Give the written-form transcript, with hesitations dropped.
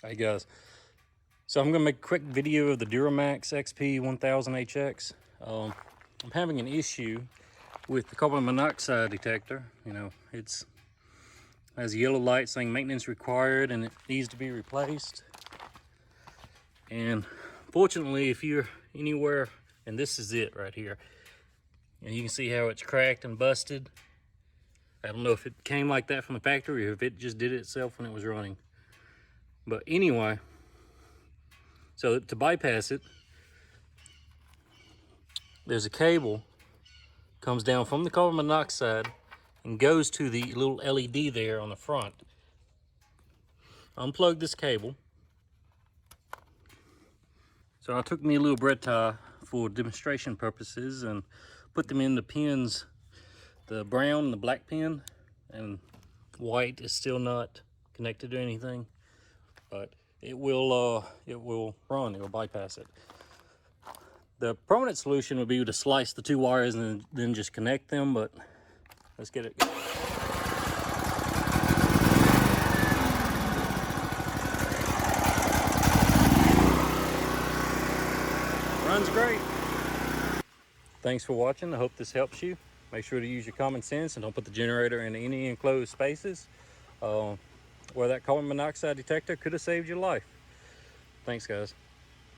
Hey guys, so I'm gonna make a quick video of the Duramax XP10000HX. I'm having an issue with the carbon monoxide detector. You know, it's has a yellow light saying maintenance required and it needs to be replaced. And fortunately, if you're anywhere, and this is it right here, and you can see how it's cracked and busted. I don't know if it came like that from the factory or if it just did it itself when it was running. But anyway, so to bypass it, there's a cable comes down from the carbon monoxide and goes to the little LED there on the front. Unplug this cable. So I took me a little bread tie for demonstration purposes and put them in the pins, the brown and the black pin, and white is still not connected to anything, but it will run, it will bypass it. The permanent solution would be to slice the two wires and then just connect them, but let's get it. Runs great. Thanks for watching. I hope this helps you. Make sure to use your common sense and don't put the generator in any enclosed spaces where that carbon monoxide detector could have saved your life. Thanks, guys.